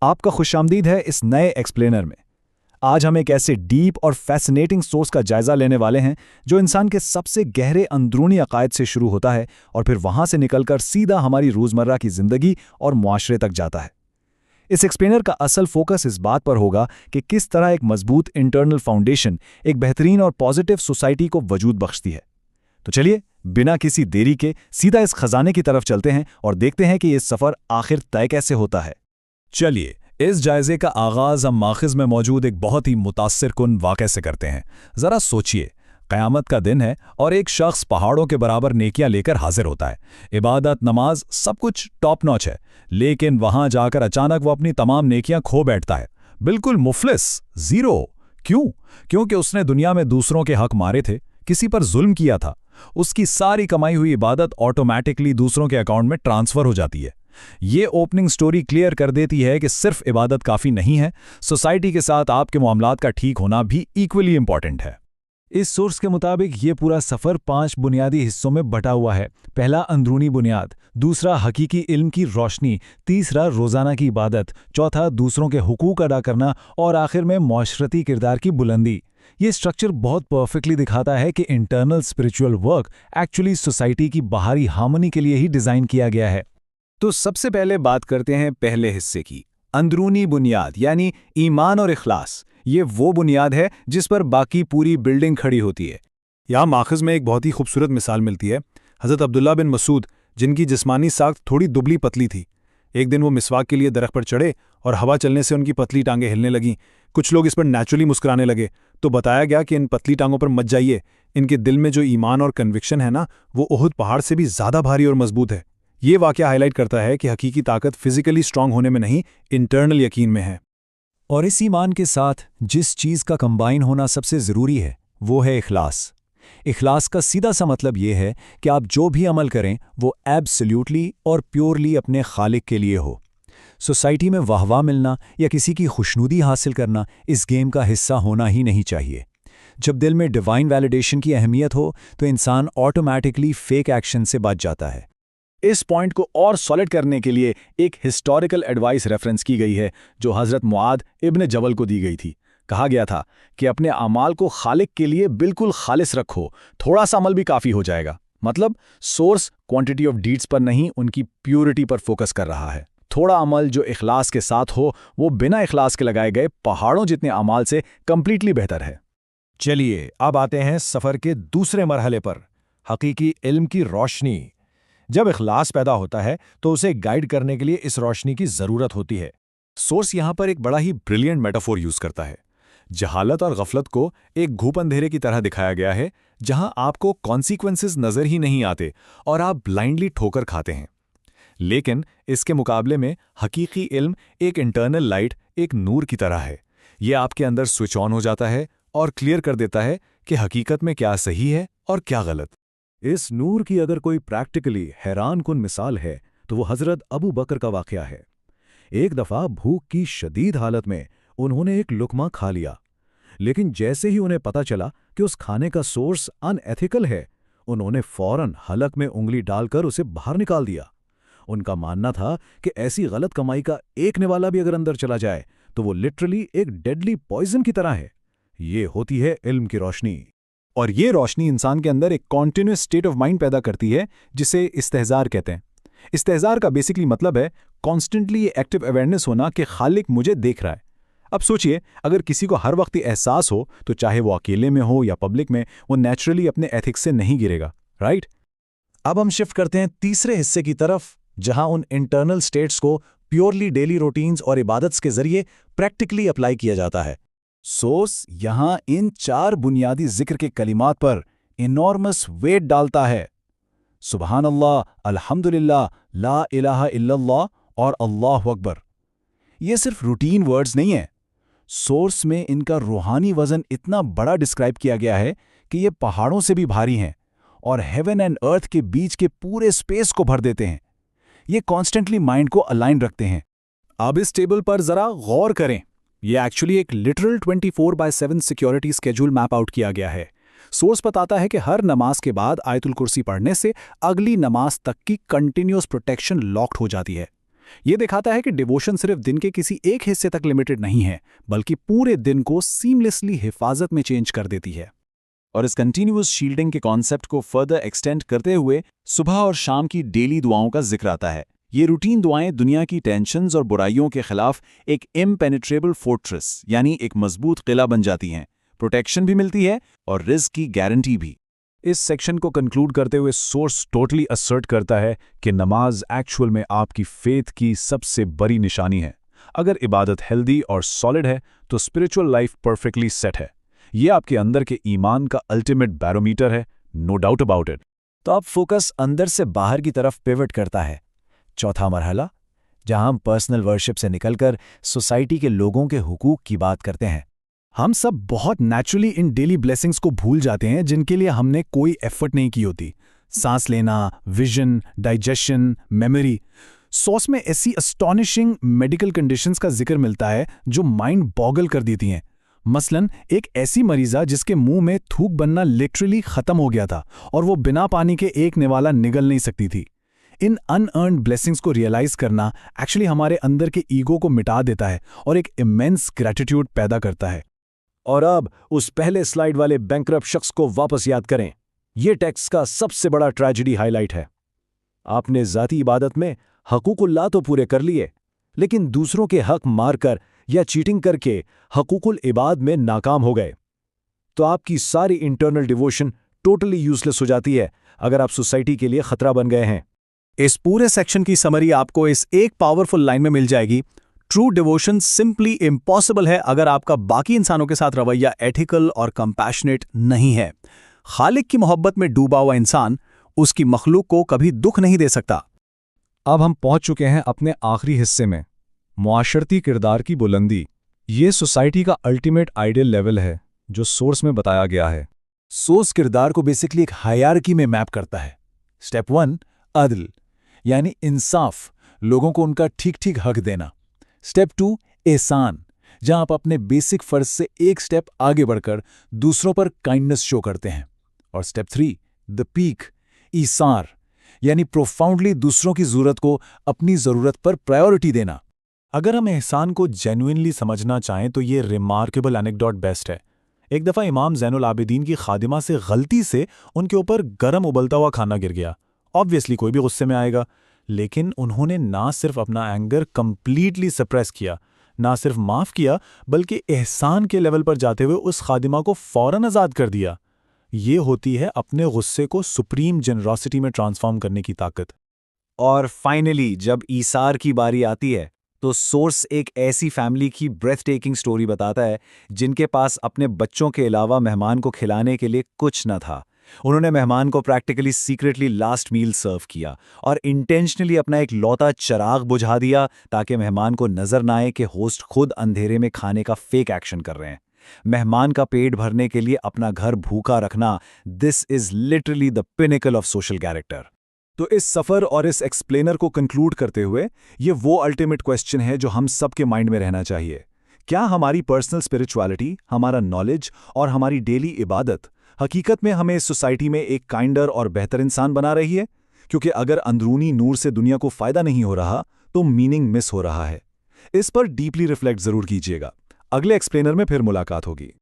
आपका खुशामदीद है इस नए एक्सप्लेनर में। आज हम एक ऐसे डीप और फैसिनेटिंग सोर्स का जायजा लेने वाले हैं जो इंसान के सबसे गहरे अंदरूनी अकायद से शुरू होता है और फिर वहां से निकलकर सीधा हमारी रोजमर्रा की जिंदगी और मुआशरे तक जाता है। इस एक्सप्लेनर का असल फोकस इस बात पर होगा कि किस तरह एक मजबूत इंटरनल फाउंडेशन एक बेहतरीन और पॉजिटिव सोसाइटी को वजूद बख्शती है। तो चलिए बिना किसी देरी के सीधा इस खजाने की तरफ चलते हैं और देखते हैं कि ये सफर आखिर तय कैसे होता है। चलिए इस जायजे का आगाज हम माखिज में मौजूद एक बहुत ही मुतासिर कुन वाक़े से करते हैं। जरा सोचिए, क़यामत का दिन है और एक शख्स पहाड़ों के बराबर नेकियां लेकर हाजिर होता है। इबादत, नमाज, सब कुछ टॉप नॉच है, लेकिन वहां जाकर अचानक वो अपनी तमाम नेकियां खो बैठता है। बिल्कुल मुफलिस, जीरो। क्यों? क्योंकि उसने दुनिया में दूसरों के हक मारे थे, किसी पर जुल्म किया था। उसकी सारी कमाई हुई इबादत ऑटोमैटिकली दूसरों के अकाउंट में ट्रांसफर हो जाती है। ये ओपनिंग स्टोरी क्लियर कर देती है कि सिर्फ इबादत काफ़ी नहीं है, सोसाइटी के साथ आपके मामलात का ठीक होना भी इक्वली इंपॉर्टेंट है। इस सोर्स के मुताबिक ये पूरा सफ़र 5 बुनियादी हिस्सों में बटा हुआ है। पहला अंदरूनी बुनियाद, दूसरा हकीकी इल्म की रोशनी, तीसरा रोज़ाना की इबादत, चौथा दूसरों के हुकूक अदा करना और आखिर में मौशरती किरदार की बुलंदी। ये स्ट्रक्चर बहुत परफेक्टली दिखाता है कि internal spiritual work actually society की बाहरी हार्मनी के लिए ही डिज़ाइन किया गया है। तो सबसे पहले बात करते हैं पहले हिस्से की, अंदरूनी बुनियाद यानी ईमान और इखलास। ये वो बुनियाद है जिस पर बाकी पूरी बिल्डिंग खड़ी होती है। यहाँ माखज़ में एक बहुत ही खूबसूरत मिसाल मिलती है। हज़रत अब्दुल्ला बिन मसूद, जिनकी जिस्मानी साख्त थोड़ी दुबली पतली थी, एक दिन वो मिसवाक के लिए दरख्त पर चढ़े और हवा चलने से उनकी पतली टांगें हिलने लगीं। कुछ लोग इस पर नेचुरली मुस्कुराने लगे, तो बताया गया कि इन पतली टांगों पर मत जाइए, इनके दिल में जो ईमान और कन्विक्शन है ना, वो उहुद पहाड़ से भी ज़्यादा भारी और मजबूत है। ये वाक़या हाईलाइट करता है कि हकीकी ताकत फिजिकली स्ट्रांग होने में नहीं, इंटरनल यकीन में है। और इस ईमान के साथ जिस चीज़ का कंबाइन होना सबसे ज़रूरी है वो है इखलास। इखलास का सीधा सा मतलब ये है कि आप जो भी अमल करें वो एब्सोल्यूटली और प्योरली अपने खालिक के लिए हो। सोसाइटी में वाहवाह मिलना या किसी की खुशनुदी हासिल करना इस गेम का हिस्सा होना ही नहीं चाहिए। जब दिल में डिवाइन वैलिडेशन की अहमियत हो तो इंसान ऑटोमैटिकली फेक एक्शन से बच जाता है। इस पॉइंट को और सॉलिड करने के लिए एक हिस्टोरिकल एडवाइस रेफरेंस की गई है जो हज़रत मुआद इब्न जबल को दी गई थी। कहा गया था कि अपने अमाल को खालिक के लिए बिल्कुल खालिस रखो, थोड़ा सा अमल भी काफ़ी हो जाएगा। मतलब सोर्स क्वांटिटी ऑफ डीड्स पर नहीं, उनकी प्योरिटी पर फोकस कर रहा है। थोड़ा अमल जो इखलास के साथ हो वो बिना इखलास के लगाए गए पहाड़ों जितने अमाल से कंप्लीटली बेहतर है। चलिए अब आते हैं सफ़र के दूसरे मरहले पर, हकीकी इल्म की रोशनी। जब इखलास पैदा होता है तो उसे गाइड करने के लिए इस रोशनी की ज़रूरत होती है। सोर्स यहाँ पर एक बड़ा ही ब्रिलियंट मेटाफोर यूज़ करता है। जहालत और गफलत को एक घूप अंधेरे की तरह दिखाया गया है जहां आपको कॉन्सिक्वेंसेस नज़र ही नहीं आते और आप ब्लाइंडली ठोकर खाते हैं। लेकिन इसके मुकाबले में हकीकी इल्म एक इंटरनल लाइट, एक नूर की तरह है। ये आपके अंदर स्विच ऑन हो जाता है और क्लियर कर देता है कि हकीकत में क्या सही है और क्या गलत। इस नूर की अगर कोई प्रैक्टिकली हैरान कुन मिसाल है तो वो हज़रत अबू बकर का वाक़या है। एक दफ़ा भूख की शदीद हालत में उन्होंने एक लुक़मा खा लिया, लेकिन जैसे ही उन्हें पता चला कि उस खाने का सोर्स अनएथिकल है, उन्होंने फ़ौरन हलक में उंगली डालकर उसे बाहर निकाल दिया। उनका मानना था कि ऐसी गलत कमाई का एक निवाला भी अगर अंदर चला जाए तो वो लिटरली एक डेडली पॉइजन की तरह है। ये होती है इल्म की रोशनी। और ये रोशनी इंसान के अंदर एक कॉन्टिन्यूस स्टेट ऑफ माइंड पैदा करती है जिसे इस्तेहज़ार कहते हैं। इस्तेहज़ार का बेसिकली मतलब है कॉन्स्टेंटली एक्टिव अवेयरनेस होना कि खालिक मुझे देख रहा है। अब सोचिए, अगर किसी को हर वक्त एहसास हो तो चाहे वो अकेले में हो या पब्लिक में, वो नेचुरली अपने एथिक्स से नहीं गिरेगा, राइट? अब हम शिफ्ट करते हैं तीसरे हिस्से की तरफ जहां उन इंटरनल स्टेट्स को प्योरली डेली रूटीन्स और इबादत्स के जरिए प्रैक्टिकली अप्लाई किया जाता है। सोर्स यहां इन 4 बुनियादी जिक्र के कलिमात पर इनॉर्मस वेट डालता है। सुबहान अल्लाह, अल्हम्दुलिल्लाह, ला इलाहा इल्लल्लाह और अल्लाहु अकबर। ये सिर्फ रूटीन वर्ड्स नहीं हैं। सोर्स में इनका रूहानी वज़न इतना बड़ा डिस्क्राइब किया गया है कि ये पहाड़ों से भी भारी हैं और हेवन एंड अर्थ के बीच के पूरे स्पेस को भर देते हैं। ये कॉन्स्टेंटली माइंड को अलाइन रखते हैं। अब इस टेबल पर ज़रा गौर करें। ये एक्चुअली एक literal 24/7 security schedule map out किया गया है। सोर्स बताता है कि हर नमाज के बाद आयतुल कुर्सी पढ़ने से अगली नमाज तक की कंटिन्यूअस प्रोटेक्शन लॉक्ड हो जाती है। ये दिखाता है कि डिवोशन सिर्फ दिन के किसी एक हिस्से तक लिमिटेड नहीं है, बल्कि पूरे दिन को सीमलेसली हिफाजत में चेंज कर देती है। और इस कंटिन्यूअस शील्डिंग के कॉन्सेप्ट को फर्दर एक्सटेंड करते हुए सुबह और शाम की डेली दुआओं का जिक्र आता है। ये रूटीन दुआएं दुनिया की टेंशन्स और बुराइयों के खिलाफ एक इम्पेनिट्रेबल फोर्ट्रेस यानी एक मजबूत किला बन जाती हैं। प्रोटेक्शन भी मिलती है और रिस्क की गारंटी भी। इस सेक्शन को कंक्लूड करते हुए सोर्स टोटली असर्ट करता है कि नमाज एक्चुअल में आपकी फेथ की सबसे बड़ी निशानी है। अगर इबादत हेल्दी और सॉलिड है तो स्पिरिचुअल लाइफ परफेक्टली सेट है। ये आपके अंदर के ईमान का अल्टीमेट बैरोमीटर है, नो डाउट अबाउट इट। तो अब फोकस अंदर से बाहर की तरफ पिवट करता है। चौथा मरहला, जहां हम पर्सनल वर्शिप से निकलकर सोसाइटी के लोगों के हुकूक की बात करते हैं। हम सब बहुत नेचुरली इन डेली ब्लेसिंग्स को भूल जाते हैं जिनके लिए हमने कोई एफर्ट नहीं की होती। सांस लेना, विजन, डाइजेशन, मेमोरी। सोर्स में ऐसी अस्टॉनिशिंग मेडिकल कंडीशंस का जिक्र मिलता है जो माइंड बॉगल कर देती हैं। मसलन एक ऐसी मरीजा जिसके मुंह में थूक बनना लिटरली खत्म हो गया था और वो बिना पानी के एक निवाला निगल नहीं सकती थी। इन अनअर्न्ड ब्लेसिंग्स को रियलाइज करना एक्चुअली हमारे अंदर के ईगो को मिटा देता है और एक इमेंस ग्रैटिट्यूड पैदा करता है। और अब उस पहले स्लाइड वाले बैंकरप्ट शख्स को वापस याद करें। यह टेक्स्ट का सबसे बड़ा ट्रेजेडी हाईलाइट है। आपने ज़ाती इबादत में हकूकुल्लाह तो पूरे कर लिए, लेकिन दूसरों के हक मारकर या चीटिंग करके हकूकुल इबाद में नाकाम हो गए। तो आपकी सारी इंटरनल डिवोशन टोटली यूजलेस हो जाती है अगर आप सोसाइटी के लिए खतरा बन गए हैं। इस पूरे सेक्शन की समरी आपको इस एक पावरफुल लाइन में मिल जाएगी। ट्रू डिवोशन सिंपली इम्पॉसिबल है अगर आपका बाकी इंसानों के साथ रवैया एथिकल और कंपैशनेट नहीं है। खालिक की मोहब्बत में डूबा हुआ इंसान उसकी मखलूक को कभी दुख नहीं दे सकता। अब हम पहुंच चुके हैं अपने आखिरी हिस्से में, मुआशरती किरदार की बुलंदी। ये सोसाइटी का अल्टीमेट आइडियल लेवल है जो सोर्स में बताया गया है। सोर्स किरदार को बेसिकली एक हायरार्की में मैप करता है। स्टेप 1 अदल यानी इंसाफ, लोगों को उनका ठीक ठीक हक देना। स्टेप 2 एहसान, जहां आप अपने बेसिक फर्ज से एक स्टेप आगे बढ़कर दूसरों पर काइंडनेस शो करते हैं। और स्टेप 3 द पीक, ईसार, यानी प्रोफाउंडली दूसरों की जरूरत को अपनी जरूरत पर प्रायोरिटी देना। अगर हम एहसान को जेन्युइनली समझना चाहें तो ये रिमार्केबल एनेक्डोट बेस्ट है। एक दफ़ा इमाम ज़ैनुल आबिदीन की खादिमा से गलती से उनके ऊपर गरम उबलता हुआ खाना गिर गया। ऑब्वियसली कोई भी गुस्से में आएगा, लेकिन उन्होंने ना सिर्फ अपना एंगर कंप्लीटली सप्रेस किया, ना सिर्फ माफ़ किया, बल्कि एहसान के लेवल पर जाते हुए उस खादिमा को फ़ौरन आज़ाद कर दिया। ये होती है अपने गुस्से को सुप्रीम जनरॉसिटी में ट्रांसफॉर्म करने की ताकत। और फाइनली जब ईसार की बारी आती है तो सोर्स एक ऐसी फैमिली की ब्रेथ टेकिंग स्टोरी बताता है जिनके पास अपने बच्चों के अलावा मेहमान को खिलाने के लिए कुछ न था। उन्होंने मेहमान को प्रैक्टिकली सीक्रेटली लास्ट मील सर्व किया और इंटेंशनली अपना एक लौता चिराग बुझा दिया ताकि मेहमान को नजर ना आए कि होस्ट खुद अंधेरे में खाने का फेक एक्शन कर रहे हैं। मेहमान का पेट भरने के लिए अपना घर भूखा रखना, this is literally the pinnacle of social character. तो इस सफ़र और इस एक्सप्लेनर को कंक्लूड करते हुए ये वो अल्टीमेट क्वेश्चन है जो हम सबके माइंड में रहना चाहिए। क्या हमारी पर्सनल स्पिरिचुअलिटी, हमारा नॉलेज और हमारी डेली इबादत हकीकत में हमें इस सोसाइटी में एक काइंडर और बेहतर इंसान बना रही है? क्योंकि अगर अंदरूनी नूर से दुनिया को फ़ायदा नहीं हो रहा तो मीनिंग मिस हो रहा है। इस पर डीपली रिफ्लेक्ट ज़रूर कीजिएगा। अगले एक्सप्लेनर में फिर मुलाकात होगी।